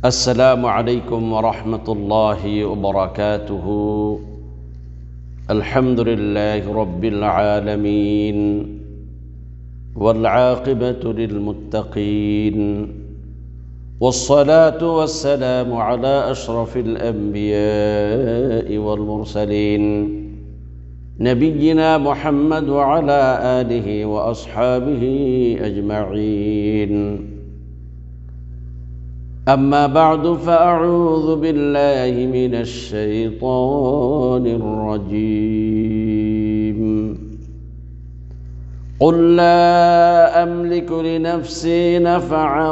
السلام عليكم ورحمة الله وبركاته. الحمد لله رب العالمين والعاقبة للمتقين، والصلاة والسلام على أشرف الأنبياء والمرسلين نبينا محمد وعلى آله وأصحابه أجمعين. أما بعد فأعوذ بالله من الشيطان الرجيم. قل لا أملك لنفسي نفعا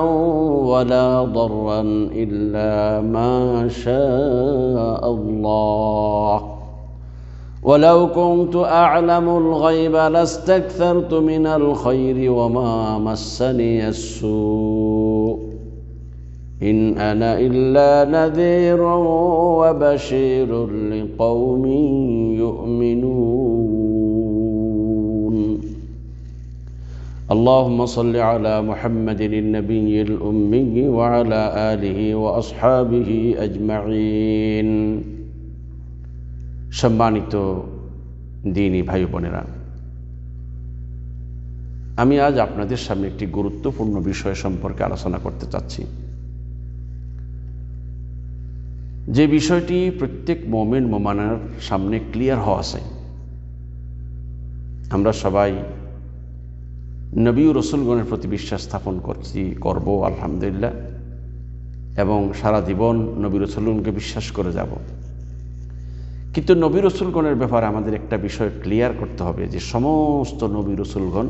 ولا ضرا إلا ما شاء الله، ولو كنت أعلم الغيب لاستكثرت من الخير وما مسني السوء، إن أنا إلا نذير وبشير لقوم يؤمنون. اللهم صل على محمد النبي الأمي وعلى آله وأصحابه أجمعين. সম্মানিত দিনী ভাই বোনেরা, আমি আজ আপনাদের সামনে একটি গুরুত্বপূর্ণ বিষয় সম্পর্কে আলোচনা করতে চাচ্ছি, যে বিষয়টি প্রত্যেক মুমিন মুমিনার সামনে ক্লিয়ার হওয়া চাই। আমরা সবাই নবী ও রাসূলগণের প্রতি বিশ্বাস স্থাপন করব আলহামদুলিল্লাহ, এবং সারা জীবন নবী রাসূলগণকে বিশ্বাস করে যাব। কিন্তু নবী রাসূলগণের ব্যাপারে আমাদের একটা বিষয় ক্লিয়ার করতে হবে, যে সমস্ত নবী রাসূলগণ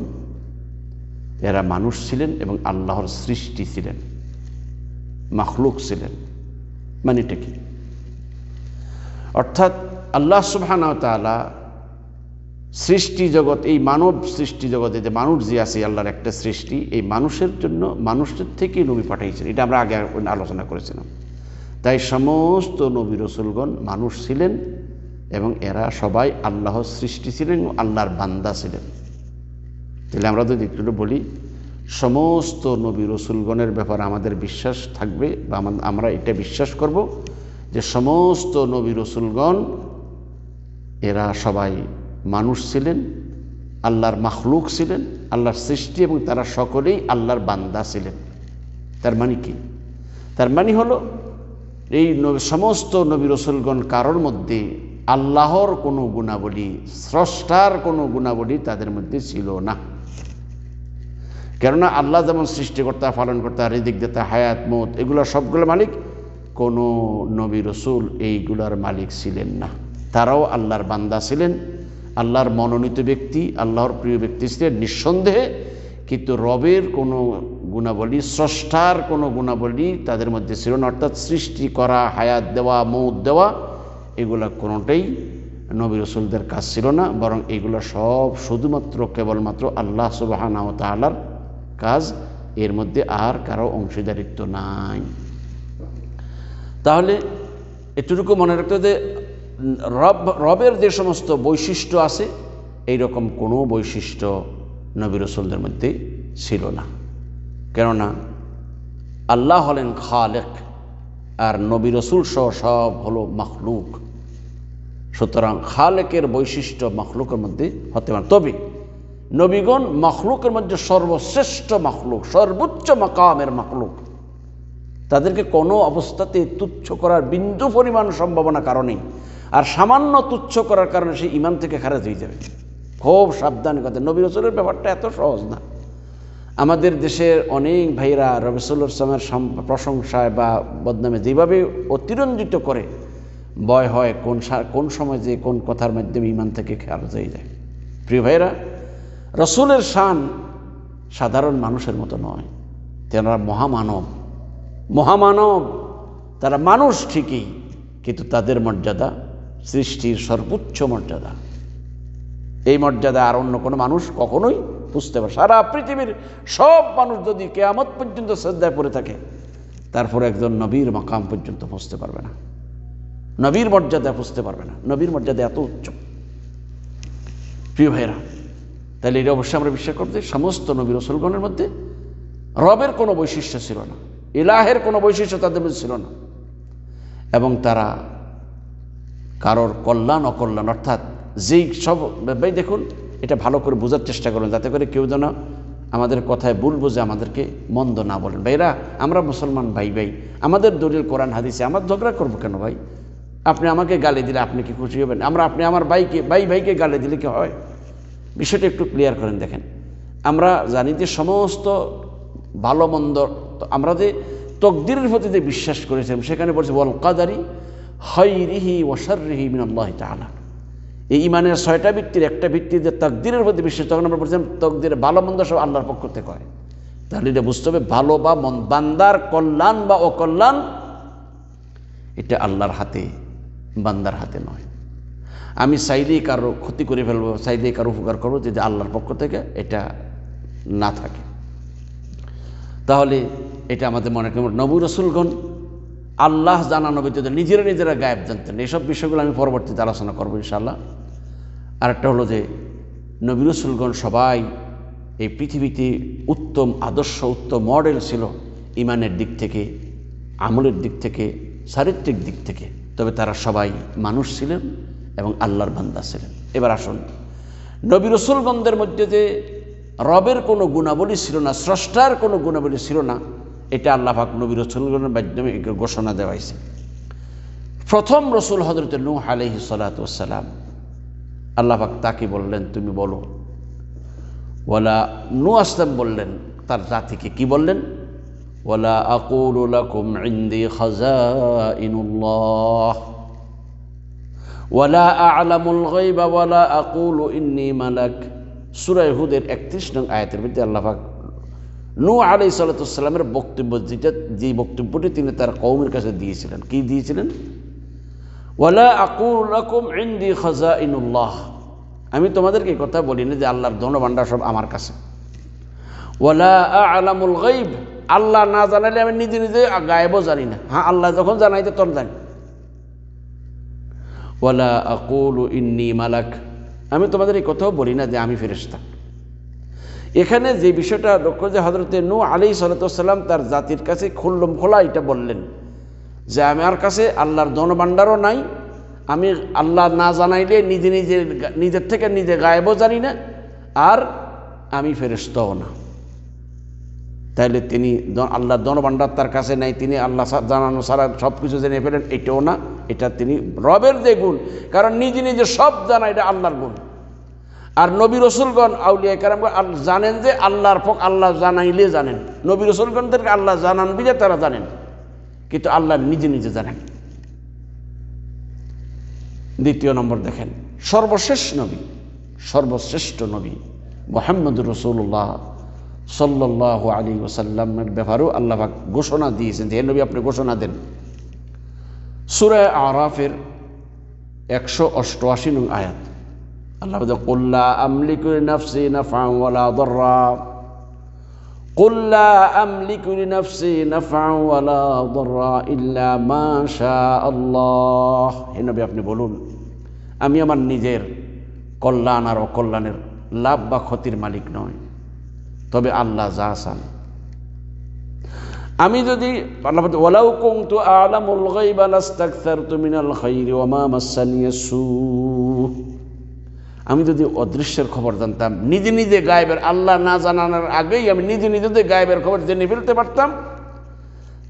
এরা মানুষ ছিলেন এবং আল্লাহর সৃষ্টি ছিলেন, মাখলুক ছিলেন। মানে এটা কি? অর্থাৎ আল্লাহ সুবহানাহু ওয়া তাআলা সৃষ্টি জগৎ, এই মানব সৃষ্টি জগতে যে মানুষ যে আছে আল্লাহর একটা সৃষ্টি, এই মানুষের জন্য মানুষের থেকেই নবী পাঠিয়েছেন। এটা আমরা আগে আলোচনা করেছিলাম। তাই সমস্ত নবী রাসূলগণ মানুষ ছিলেন এবং এরা সবাই আল্লাহর সৃষ্টি ছিলেন, আল্লাহর বান্দা ছিলেন। তাহলে আমরা যদি একটু বলি, সমস্ত নবী রাসূলগণের ব্যাপারে আমাদের বিশ্বাস থাকবে, বা আমরা এটা বিশ্বাস করব যে সমস্ত নবী রাসূলগণ এরা সবাই মানুষ ছিলেন, আল্লাহর মাখলুক ছিলেন, আল্লাহর সৃষ্টি, এবং তারা সকলেই আল্লাহর বান্দা ছিলেন। তার মানে কি? তার মানে হলো এই সমস্ত নবী রাসূলগণ কারোর মধ্যে আল্লাহর কোনো গুণাবলী, স্রষ্টার কোনো গুণাবলী তাদের মধ্যে ছিল না। কেননা আল্লাহ যেমন সৃষ্টিকর্তা, পালনকর্তা, রিজিক দাতা, হায়াত, মওত, এগুলো সবগুলো মালিক, কোনো নবী রাসূল এইগুলার মালিক ছিলেন না। তারাও আল্লাহর বান্দা ছিলেন, আল্লাহর মনোনীত ব্যক্তি, আল্লাহর প্রিয় ব্যক্তি ছিলেন নিঃসন্দেহে। কিন্তু রবের কোনো গুণাবলী, স্রষ্টার কোনো গুণাবলী তাদের মধ্যে ছিল না। অর্থাৎ সৃষ্টি করা, হায়াত দেওয়া, মওত দেওয়া, এগুলা কোনোটাই নবী রাসূলদের কাজ ছিল না, বরং এগুলো সব শুধুমাত্র কেবলমাত্র আল্লাহ সুবহানাহু ওয়া তাআলার কাজ, এর মধ্যে আর কারো অংশীদারিত্ব নাই। তাহলে এটুকু মনে রাখতে হবে যে রবের যে সমস্ত বৈশিষ্ট্য আছে, এইরকম কোনো বৈশিষ্ট্য নবী রাসূলদের মধ্যে ছিল না। কেননা আল্লাহ হলেন খালেক, আর নবী রাসূল সহ সব হলো মাখলুক। সুতরাং খালেকের বৈশিষ্ট্য মাখলুকের মধ্যে হতে পারে। তবে নবীগণ মাখলুকের মধ্যে সর্বশ্রেষ্ঠ মাখলুক, সর্বোচ্চ মাকামের মাখলুক। তাদেরকে কোনো অবস্থাতে তুচ্ছ করার বিন্দু পরিমাণ সম্ভাবনা কারণেই, আর সামান্য তুচ্ছ করার কারণে সে ঈমান থেকে খারেজ হয়ে যাবে। খুব সাবধান কথা। নবী রাসূলের ব্যাপারটা এত সহজ না। আমাদের দেশের অনেক ভাইরা রাসূলুল্লাহ সাল্লাল্লাহু আলাইহি ওয়াসাল্লামের প্রশংসায় বা বদনামে যেভাবে অতিরঞ্জিত করে, ভয় হয় কোন সময় যে কোন কথার মাধ্যমে ঈমান থেকে খারেজ হয়ে যায়। প্রিয় ভাইরা, রাসূলের শান সাধারণ মানুষের মতো নয়। তেনারা মহামানব। তারা মানুষ ঠিকই, কিন্তু তাদের মর্যাদা সৃষ্টির সর্বোচ্চ মর্যাদা। এই মর্যাদা আর অন্য কোনো মানুষ কখনোই বুঝতে পারে। সারা পৃথিবীর সব মানুষ যদি কিয়ামত পর্যন্ত সিজদায় পড়ে থাকে, তারপর একজন নবীর মাকাম পর্যন্ত পৌঁছতে পারবে না, নবীর মর্যাদা বুঝতে পারবে না। নবীর মর্যাদা এত উচ্চ। প্রিয় ভাইরা, তাহলে এটা অবশ্যই আমরা বিশ্বাস করতে, সমস্ত নবী রাসূলগণের মধ্যে রবের কোনো বৈশিষ্ট্য ছিল না। ইলাহের কোনো বৈশিষ্ট্য তাদের মধ্যে ছিল না। এবং তারা কারোর কল্যাণ অকল্যাণ অর্থাৎ যেই সব ভাই দেখুন, এটা ভালো করে বোঝার চেষ্টা করুন, যাতে করে কেউ যেন আমাদের কথায় ভুল বুঝে আমাদেরকে মন্দ না বলেন। ভাইরা, আমরা মুসলমান ভাই ভাই, আমাদের দলিল কোরআন হাদিসে, আমার ঝগড়া করবো কেন ভাই? আপনি আমাকে গালি দিলে আপনি কি খুশি হবেন? আপনি আমার ভাইকে গালি দিলে কি হয়? বিষয়টা একটু ক্লিয়ার করেন। দেখেন, আমরা জানি যে সমস্ত ভালো মন্দ, আমরা যে তকদিরের প্রতি যে বিশ্বাস করেছিলাম, সেখানে বলছে ওয়াল কাদারি খাইরিহি ওয়া শাররিহি মিনাল্লাহি তাআলা। এই ইমানের 6টা ভিত্তির একটা ভিত্তি যে তকদিরের প্রতি বিশ্বাস, তখন আমরা বলছিলাম তকদিরের ভালো মন্দ সব আল্লাহর পক্ষ থেকে হয়। তাহলে এটা বুঝতে হবে, ভালো বা বান্দার কল্যাণ বা অকল্যাণ এটা আল্লাহর হাতে, বান্দার হাতে নয়। আমি চাইলেই কারো ক্ষতি করে ফেলবো, চাইলেই কারো উপকার করবো, যদি আল্লাহর পক্ষ থেকে এটা না থাকে। তাহলে এটা আমাদের মনে করি নবী রাসূলগণ আল্লাহ জানানো ব্যতীত নিজেরা গায়েব জানতেন। এইসব বিষয়গুলো আমি পরবর্তীতে আলোচনা করবো ইনশাআল্লাহ। আরেকটা হলো যে নবী রাসূলগণ সবাই এই পৃথিবীতে উত্তম আদর্শ, উত্তম মডেল ছিল ইমানের দিক থেকে, আমলের দিক থেকে, চারিত্রিক দিক থেকে। তবে তারা সবাই মানুষ ছিলেন এবং আল্লাহর বান্দা ছিলেন। এবার আসুন, নবী রাসূলগণদের মধ্যে যে রবের কোনো গুণাবলী ছিল না, স্রষ্টার কোনো গুণাবলী ছিল না, এটা আল্লাহ পাক নবী রাসূলগণের মাধ্যমে ঘোষণা দেওয়া হয়েছে। প্রথম রসুল হযরত নূহ আলাইহিস সালাতু ওয়াস সালাম, আল্লাহ পাক তাকে বললেন তুমি বলো। ওয়ালা নূহ আসলাম বললেন তার জাতিকে, কি বললেন? ওয়ালা আকুলু লাকুম ইনদি খাযাইনুল্লাহ ওয়ালা আ'লামুল গায়বা ওয়ালা আকুলু ইন্নী মালাক। সূরা হুদের 31 নং আয়াতের মধ্যে আল্লাহ পাক নূহ আলাইহিস সালাতু ওয়াস সালামের বক্তব্য, যে বক্তব্যটি তিনি তার কওমের কাছে দিয়েছিলেন, কি দিয়েছিলেন? ওয়ালা আকুলু লাকুম ইনদি খাযাইনুল্লাহ, আমি তোমাদেরকে এই কথা বলি না যে আল্লাহর ধনভাণ্ডার সব আমার কাছে। ওয়ালা আ'লামুল গায়ব, আল্লাহ না জানাইলে আমি নিজে গায়েবও জানি না। হ্যাঁ, আল্লাহ যখন জানাইতে তখন জানি। ওয়ালা আকুলু ইন্নী মালাক, আমি তোমাদের এই কথাও বলি না যে আমি ফেরেশতা। এখানে যে বিষয়টা লক্ষ্য, যে হযরতে নূহ আলাইহিস সালাতু ওয়াস সালাম তার জাতির কাছে খুল্লম খোলা এটা বললেন যে আমার কাছে আল্লাহর ধনভাণ্ডারও নাই, আমি আল্লাহ না জানাইলে নিজের থেকে নিজে গায়েবও জানি না, আর আমি ফেরেশতাও না। তাইলে তিনি আল্লাহর ধনভাণ্ডার তার কাছে নাই, তিনি আল্লাহ জানানো ছাড়া সব কিছু জেনে ফেলেন, এটাও না। এটা তিনি রবের যে গুণ, কারণ নিজে সব জানা, এটা আল্লাহর গুণ। আর নবী রাসূলগণ আউলিয়া কেরামগণ জানেন যে আল্লাহর পক্ষ, আল্লাহ জানাইলে জানেন। নবী রাসূলগণদেরকে আল্লাহ জানান বিজে তারা জানেন, কিন্তু আল্লাহ নিজে জানেন। দ্বিতীয় নম্বর দেখেন, সর্বশ্রেষ্ঠ নবী মুহাম্মদুর রাসূলুল্লাহ সাল্লাল্লাহু আলাইহি ওয়াসাল্লামের ব্যাপারেও আল্লাহ পাক ঘোষণা দিয়েছেন যে হে নবী আপনি ঘোষণা দেন। সূরা আরাফের 188 নং আয়াত, আল্লাহ বলেন কুল লা আমলিকু লিনাফসি নাফআন ওয়ালা দাররা, কুল লা আমলিকু লিনাফসি নাফআন ওয়ালা দাররা ইল্লা মা শাআল্লাহ। হে নবী আপনি বলুন, আমি আমার নিজের কল্যাণ আর অকল্যাণের, লাভ বা ক্ষতির মালিক নয়, তবে আল্লাহ যা চান। আমি যদি আল্লাহ বলেন ওয়ালাউ কুনতু আ'লামুল গায়বা লাস্তাকসারতু মিনাল খায়রি ওয়া মা মাসানিয়াস সু, আমি যদি অদৃশ্যের খবর জানতাম, নিজে গায়েবের, আল্লাহ না জানানোর আগেই আমি নিজে গায়েবের খবর জেনে ফেলতে পারতাম,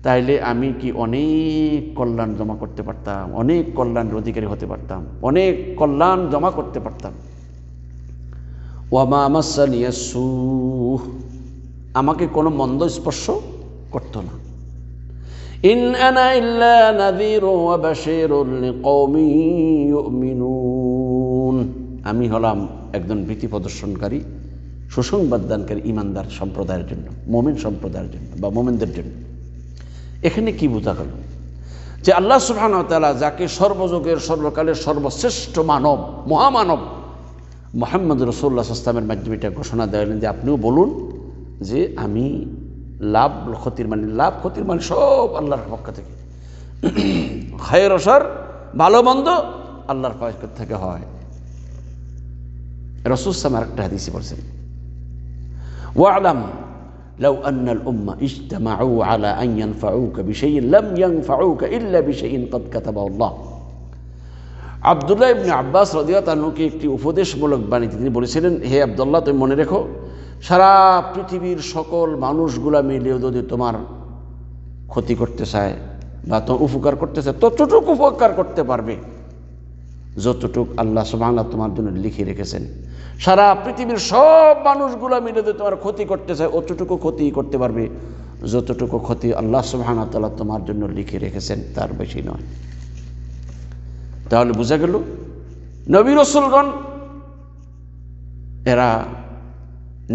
তাইলে আমি কি অনেক কল্যাণ জমা করতে পারতাম, অনেক কল্যাণের অধিকারী হতে পারতাম, অনেক কল্যাণ জমা করতে পারতাম। ওয়া মা মাসানিয়াস সু, আমাকে কোনো মন্দ স্পর্শ করতো না। ইন আনা ইল্লা নাযীরুন ওয়া বাশীরুন লিকওমিন ইউমিনুন, আমি হলাম একজন ভীতি প্রদর্শনকারী, সুসংবাদদানকারী ইমানদার সম্প্রদায়ের জন্য, মুমিন সম্প্রদায়ের জন্য বা মুমিনদের জন্য। এখানে কি বোঝা গেল? যে আল্লাহ সুবহানাহু ওয়া তাআলা যাকে সর্বযুগের সর্বকালের সর্বশ্রেষ্ঠ মানব, মহামানব মুহাম্মদ রাসূলুল্লাহ সাল্লাল্লাহু আলাইহি ওয়াসাল্লামের মাধ্যমে এটা ঘোষণা দেওয়ালেন যে আপনিও বলুন যে আমি লাভ ক্ষতির মানে সব আল্লাহর পক্ষ থেকে, খায়র ও শার, ভালো মন্দ আল্লাহর পক্ষ থেকে হয়। রাসূল সাল্লাল্লাহু আলাইহি ওয়াসাল্লাম আরেকটা হাদিসে বলেছেন ওয়া'লাম লাউ আন্নাল উম্মা ইজতামাউ আলা আন ইয়ানফাউকা বিশাইইন লাম ইয়ানফাউকা ইল্লা বিশাইইন ক্বাদ কাতাবাহু আল্লাহ। আব্দুল্লাহ ইবনে আব্বাস রাদিয়াল্লাহু আনহুকে একটি উপদেশমূলক বাণীতে তিনি বলেছিলেন, হে আব্দুল্লাহ, তুমি মনে রেখো, সারা পৃথিবীর সকল মানুষগুলা মিলেও যদি তোমার ক্ষতি করতে চায় বা তোমার উপকার করতে চায়, ততটুকু উপকার করতে পারবে যতটুকু আল্লাহ সুবহানাহু তোমার জন্য লিখে রেখেছেন। সারা পৃথিবীর সব মানুষগুলা মিলে যদি তোমার ক্ষতি করতে চায়, অতটুকু ক্ষতি করতে পারবে যতটুকু ক্ষতি আল্লাহ সুবহানাহু ওয়া তাআলা তোমার জন্য লিখে রেখেছেন, তার বেশি নয়। তাহলে বোঝা গেল নবী রাসূলগণ এরা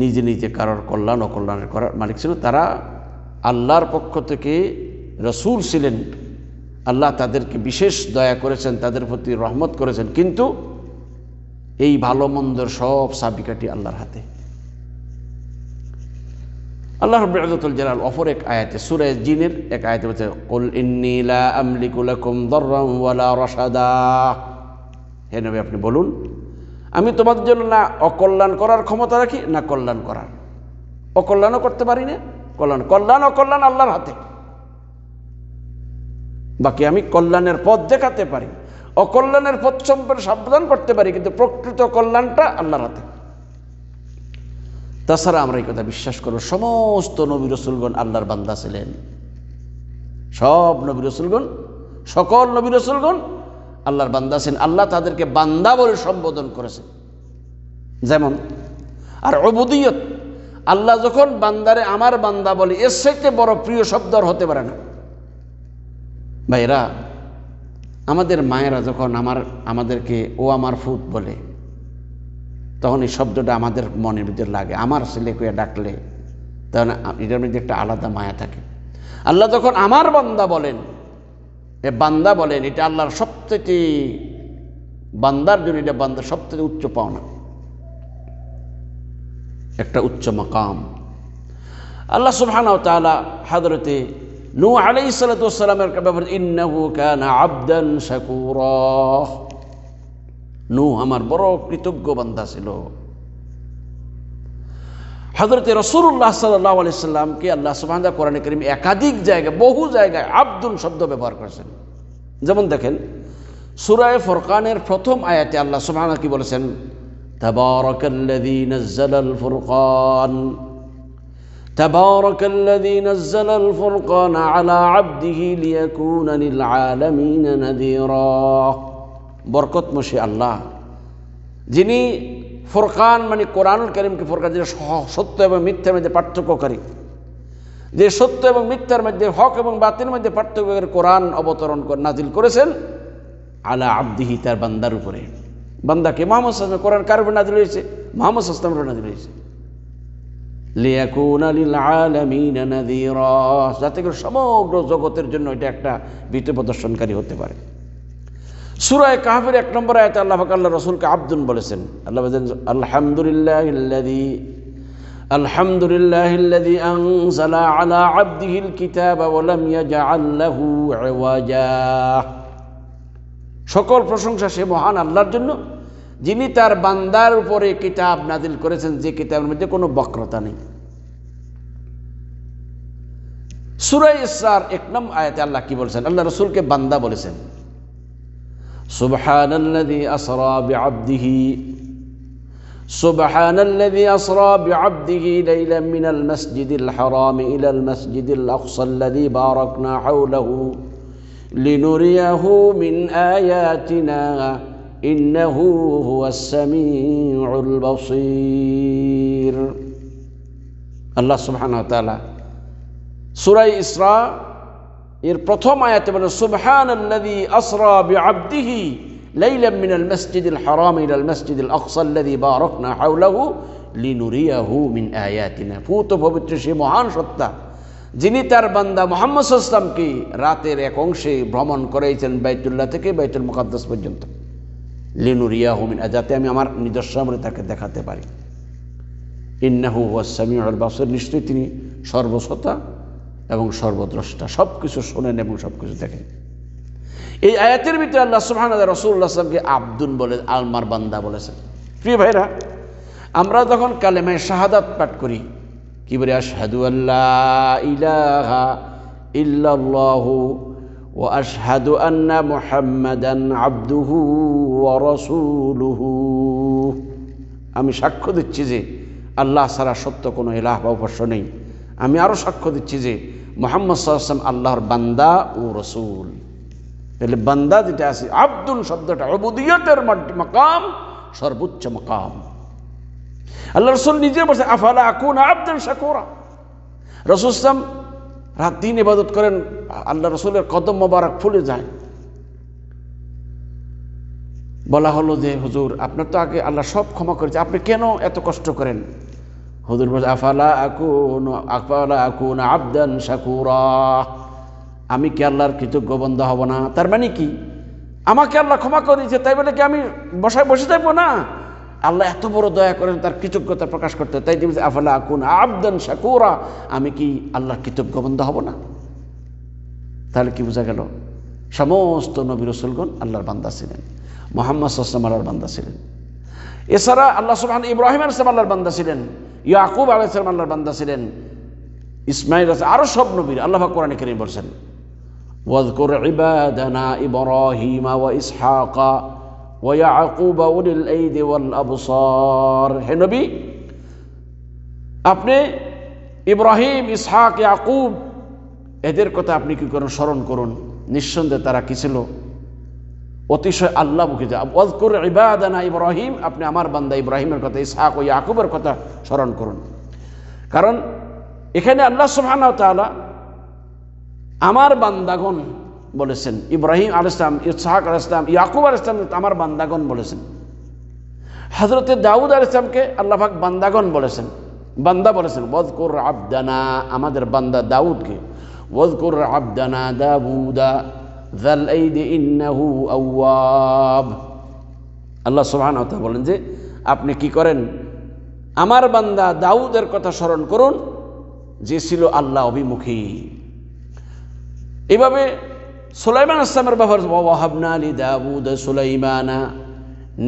নিজে নিজে কারোর কল্যাণ অকল্যাণের করার মালিক ছিল। তারা আল্লাহর পক্ষ থেকে রসুল ছিলেন, আল্লাহ তাদেরকে বিশেষ দয়া করেছেন, তাদের প্রতি রহমত করেছেন, কিন্তু এই ভালো মন্দর সব চাবিকাঠি আল্লাহর হাতে। আল্লাহ রাব্বুল ইজ্জতুল জালাল অপর এক আয়াতে সূরা জিনের এক আয়াতে বলছে, কুল ইন্নী লা আমলিকু লাকুম দাররান ওয়ালা রাশাদা, হে নবী আপনি বলুন, আমি তোমাদের জন্য না অকল্যাণ করার ক্ষমতা রাখি না কল্যাণ করার। অকল্যাণও করতে পারি না, কল্যাণ অকল্যাণ আল্লাহর হাতে। বাকি আমি কল্যাণের পথ দেখাতে পারি, অকল্যাণের পথ সম্পর্কে সাবধান করতে পারি, কিন্তু প্রকৃত কল্যাণটা আল্লাহর হাতে। তাছাড়া আমরা এই কথা বিশ্বাস করব, সমস্ত নবী রাসূলগণ আল্লাহর বান্দা ছিলেন। সব নবী রাসূলগণ, সকল নবী রাসূলগণ আল্লাহর বান্দা ছিলেন। আল্লাহ তাদেরকে বান্দা বলে সম্বোধন করেছেন। যেমন আর উবুদিয়ত, আল্লাহ যখন বান্দারে আমার বান্দা বলে, এর চাইতে বড় প্রিয় শব্দ আর হতে পারে না। ভাইরা, আমাদের মায়েরা যখন আমাদেরকে ও আমার ফুত বলে, তখন এই শব্দটা আমাদের মনের ভিতরে লাগে। আমার ছেলে কইয়া ডাকলে তখন এটার মধ্যে একটা আলাদা মায়া থাকে। আল্লাহ যখন আমার বান্দা বলেন, এ বান্দা বলেন, এটা আল্লাহর সবথেকে বান্দার জন্য এটা বান্দার সবথেকে উচ্চ পাওনা, একটা উচ্চ মাকাম। আল্লাহ সুবহানাহু ওয়া তাআলা হযরতে নূহ আলাইহিস সালাতু ওয়াস সালামের ব্যাপারে ইন্নাহু কানা আবদান শাকুরা, নূহ আমার বড় কৃতজ্ঞ বান্দা ছিল। হযরতে রাসূলুল্লাহ সাল্লাল্লাহু আলাইহি সাল্লামকে আল্লাহ সুবহানাহু ওয়া তাআলা কোরআনে কারীমে একাধিক জায়গায়, বহু জায়গায় আবদুন শব্দ ব্যবহার করেছেন। যেমন দেখেন সূরা ফুরকানের প্রথম আয়াতে আল্লাহ সুবহানাহু ওয়া তাআলা কি বলেছেন, তাবারাকাল্লাযী নাযালাল ফুরকান, তাবারাকাল্লাযী নাযালাল ফুরকান আলা আবদিহি লিয়াকুনা লিল আলামিন নাযীরা। বরকতময় আল্লাহ, যিনি ফুরকান মানে কোরআনুল কারীমকে ফুরকান, যেটা সত্য এবং মিথ্যার মধ্যে পার্থক্যকারী, যে সত্য এবং মিথ্যার মধ্যে, হক এবং বাতিলের মধ্যে পার্থক্যকারী কোরআন অবতরণ নাজিল করেছেন আলা আবদিহি, তার বান্দার উপরে। বান্দাকে মুহাম্মদ সাল্লাল্লাহু আলাইহি ওয়াসাল্লাম, কোরআন কার উপর নাজিল হয়েছে? মুহাম্মদ সাল্লাল্লাহু আলাইহি ওয়াসাল্লামের উপর নাজিল হয়েছে। লিয়াকুনা লিল আলামিন নাযীরা, যাতে করে সমগ্র জগতের জন্য এটা একটা ভীতি প্রদর্শনকারী হতে পারে। সূরা কাহফের 1 নম্বর আয়াতে আল্লাহ পাক আল্লাহর রাসূলকে আবদুন বলেছেন। আল্লাহ বলেন, আলহামদুলিল্লাহিল্লাযী আনজালা আলা আবদিহিল কিতাবা ওয়া লাম ইয়াজআল লাহু ইওয়াজা। সকল প্রশংসা সে মহান আল্লাহর জন্য, যিনি তার বান্দার উপরে কিতাব নাজিল করেছেন, যে কিতাবের মধ্যে কোনো বক্রতা নেই। সূরা ইসরার 1 নম্বর আয়াতে আল্লাহ কি বলেছেন? আল্লাহ রাসূলকে বান্দা বলেছেন, সুবহানাল্লাযী আসরা বিআবদিহি, সুবহানাল্লাযী আসরা বিআবদিহি লাইলাম মিনাল মাসজিদিল হারাম ইলাল মাসজিদিল আকসাল্লাযী বারাকনা হাওলাহু লিনুরিয়াহু মিন আয়াতিনা ইন্নাহু হুয়াস সামিউল বাসীর। আল্লাহ সুবহানাহু ওয়া তাআলা সূরা ইসরা এর প্রথম আয়াতে বলেন, সুবহানাল্লাযী আসরা বিআবদিহি লাইলাম মিনাল মাসজিদিল হারাম ইলাল মাসজিদিল আকসাল্লাযী বারাকনা হাওলাহু লিনুরিয়াহু মিন আয়াতিনা। পূত পবিত্র সে মহান সত্তা, যিনি তার বান্দা মুহাম্মদ সাল্লাল্লাহু আলাইহি ওয়াসাল্লামকে রাতের এক অংশে ভ্রমণ করাইছেন বাইতুল্লাহ থেকে বাইতুল মুকাদ্দাস পর্যন্ত। লিনুরিয়াহু মিন, যাতে আমি আমার নিদর্শন তাকে দেখাতে পারি। ইন্নাহু হুয়াস সামিউল বাসীর, নিশ্চয়ই তিনি সর্বশ্রোতা এবং সর্বদ্রষ্টা, সব কিছু শোনেন এবং সব কিছু দেখেন। এই আয়াতের ভিতরে আল্লাহ সুবহানাহু ওয়া তাআলা রাসূলুল্লাহ সাল্লাল্লাহু আলাইহি ওয়াসাল্লামকে আবদুন বলে, আলমার বান্দা বলেছেন। প্রিয় ভাইরা, আমরা যখন কালেমায়ে শাহাদাত পাঠ করি, কি বলে? আশহাদু আল্লা ইলাহা ইল্লাল্লাহু ওয়া আশহাদু আন্না মুহাম্মাদান আবদুহু ওয়া রাসূলুহু। আমি সাক্ষ্য দিচ্ছি যে আল্লাহ ছাড়া সত্য কোনো ইলাহ বা উপাস্য নেই। আমি আরও সাক্ষ্য দিচ্ছি যে মুহাম্মদ সাল্লাল্লাহু আলাইহি ওয়াসাল্লাম আল্লাহর বান্দা ও রসুল। তাহলে বান্দা যেটা আছে, আব্দুল শব্দটা উবুদিয়তের মাকাম, সর্বোচ্চ মাকাম। আল্লাহ রসুল নিজে বলছে আফালা আকুনা আবদান শাকুরা। রাসূল সাল্লাল্লাহু আলাইহি ওয়াসাল্লাম রাত দিন ইবাদত করেন, আল্লাহ রসুলের কদম মোবারক ফুলে যায়। বলা হলো যে হুজুর আপনার তো আগে আল্লাহ সব ক্ষমা করেছে, আপনি কেন এত কষ্ট করেন? হুজুর বলছে আফালা আকুনা আবদান শাকুরা। আমি কি আল্লাহর কৃতজ্ঞ বান্দা হব না? তার মানে কি, আমাকে আল্লাহ ক্ষমা করেছে তাই বলে কি আমি বসে থাকবো না? আল্লাহ এত বড় দয়া করেন, তার কৃতজ্ঞতা প্রকাশ করতে। তাই তিনি বলছে আফালা আকুনা আবদান শাকুরা, আমি কি আল্লাহর কৃতজ্ঞ বান্দা হব না? তাহলে কি বোঝা গেল? সমস্ত নবী রাসূলগণ আল্লাহর বান্দা ছিলেন, মুহাম্মদ সাল্লাল্লাহু আলাইহি ওয়াসাল্লাম আল্লাহর বান্দা ছিলেন। এছাড়া আল্লাহ সুবহানাহু ইব্রাহিম আলাইহিস সালাম আল্লাহর বান্দা ছিলেন, ইয়াকুব আলাইহিস সালাম আল্লাহর বান্দা ছিলেন, ইসমাঈল আলাইহিস আরো সব নবীর আল্লাহ পাক কোরআনে কারীম বলেছেন ওয়াযকুর ইবাদানা ইব্রাহিম ওয়া ইসহাক ওয়া ইয়াকুব উলিল আইদি ওয়াল আবসার। হে নবী, আপনি ইব্রাহিম, ইসহাক, ইয়াকুব এদের কথা আপনি কি করুন? স্মরণ করুন। নিঃসন্দেহে তারা কি ছিল? অতিশয় আল্লাহমুখী। ওয়াযকুর ইবাদানা ইব্রাহিম, আপনি আমার বান্দা ইব্রাহিমের কথা, ইসহাক ও ইয়াকুবের কথা স্মরণ করুন। কারণ এখানে আল্লাহ সুবহানাহু ওয়া তাআলা আমার বান্দাগণ বলেছেন, ইব্রাহিম আলাইহিস সালাম, ইসহাক আলাইহিস সালাম, ইয়াকুব আলাইহিস সালাম আমার বান্দাগণ বলেছেন। হযরতে দাউদ আলাইহিস সালামকে আল্লাহ পাক বান্দাগণ বলেছেন, বান্দা বলেছেন। ওয়াযকুর আবদানা, আমাদের বান্দা দাউদকে। ওয়াযকুর আবদানা দাউদা যাল আইদি ইন্নাহু আওয়াব। আল্লাহ সুবহানাহু ওয়া তাআলা বলেন যে আপনি কি করেন? আমার বান্দা দাউদের কথা স্মরণ করুন, যে ছিল আল্লাহ অভিমুখী। এভাবে সুলাইমান আসসালামের ব্যাপার, ওয়াহাবনা লি দাউদ সুলাইমানা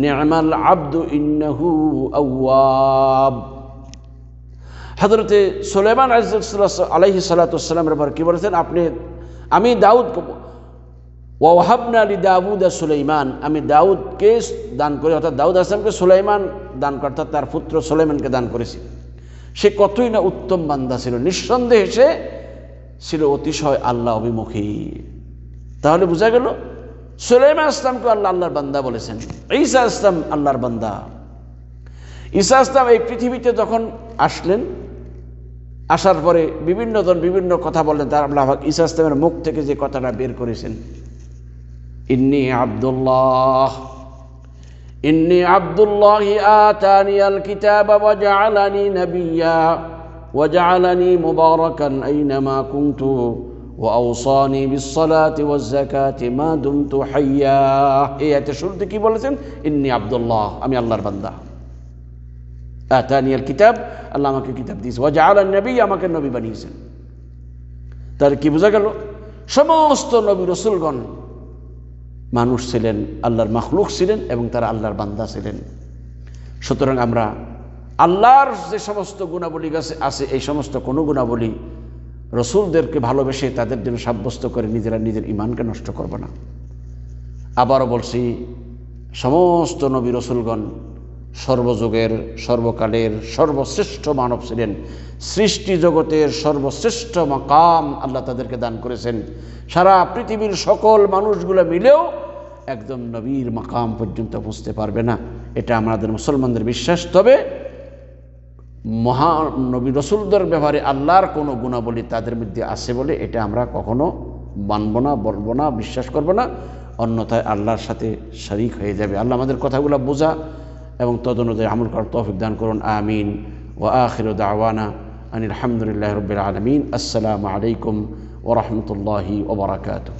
নি'মাল আবদু ইন্নাহু আওয়াব। হযরতে সুলাইমান আলাইহিস সালাতু ওয়াস সালামের ব্যাপারে কি বলেছেন? আমি দাউদকে ওয়াহাবনা লি দাউদ সুলাইমান, আমি দাউদকে দান করি, অর্থাৎ দাউদ আসলামকে সুলাইমান দান করে, অর্থাৎ তার পুত্র সুলাইমানকে দান করেছি। সে কতই না উত্তম বান্দা ছিল, নিঃসন্দেহে সে ছিল অতিশয় আল্লাহ অভিমুখী। তাহলে বোঝা গেল সুলাইমান আসলামকে আল্লাহ আল্লাহর বান্দা বলেছেন। ঈসা আসলাম আল্লাহর বান্দা। ঈসা আসলাম এই পৃথিবীতে যখন আসলেন, আসার পরে বিভিন্ন জন বিভিন্ন কথা বললেন, তার আল্লাহ ঈসা আসলামের মুখ থেকে যে কথাটা বের করেছেন, ইন্নী আব্দুল্লাহ আতানিয়াল কিতাবা ওয়া জাআলানি নাবিয়্যা ওয়া জাআলানি মুবারাকান আইনামা কুনতু ওয়া আওসানি বিস-সালাতি ওয়াজ-যাকাতি মা দুমতু হাইয়্যা। এই আয়াতের শুরুতে কি বলেছেন? ইন্নী আব্দুল্লাহ, আমি আল্লাহর বান্দা। আতানিয়াল কিতাব, আল্লাহ আমাকে কিতাব দিয়েছে। ওয়া জাআলানি নাবিয়্যা, আমাকে নবী বানিয়েছেন। তাহলে কি বোঝা গেল? সমস্ত নবী রাসূলগণ মানুষ ছিলেন, আল্লাহর মাখলুক ছিলেন এবং তারা আল্লাহর বান্দা ছিলেন। সুতরাং আমরা আল্লাহর যে সমস্ত গুণাবলী আছে, এই সমস্ত কোনো গুণাবলী রসুলদেরকে ভালোবেসে তাদের জন্য সাব্যস্ত করে নিজেরা নিজের ঈমানকে নষ্ট করব না। আবারও বলছি, সমস্ত নবী রসুলগণ সর্বযুগের, সর্বকালের সর্বশ্রেষ্ঠ মানব ছিলেন। সৃষ্টি জগতের সর্বশ্রেষ্ঠ মাকাম আল্লাহ তাদেরকে দান করেছেন। সারা পৃথিবীর সকল মানুষগুলো মিলেও একদম নবীর মাকাম পর্যন্ত পৌঁছতে পারবে না, এটা আমাদের মুসলমানদের বিশ্বাস। তবে নবী রসুলদের ব্যাপারে আল্লাহর কোনো গুণাবলী তাদের মধ্যে আছে বলে এটা আমরা কখনো মানব না, বলবো না, বিশ্বাস করব না, অন্যথায় আল্লাহর সাথে শরীক হয়ে যাবে। আল্লাহ আমাদের কথাগুলো বোঝা এবং তদনুযায়ী আমল করার তৌফিক দান করুন। আমিন। ওয়া আখিরু দাওয়ানা আনিল হামদুলিল্লাহি রাব্বিল আলামিন। আসসালামু আলাইকুম ওয়া রাহমাতুল্লাহি ওয়া বারাকাতুহু।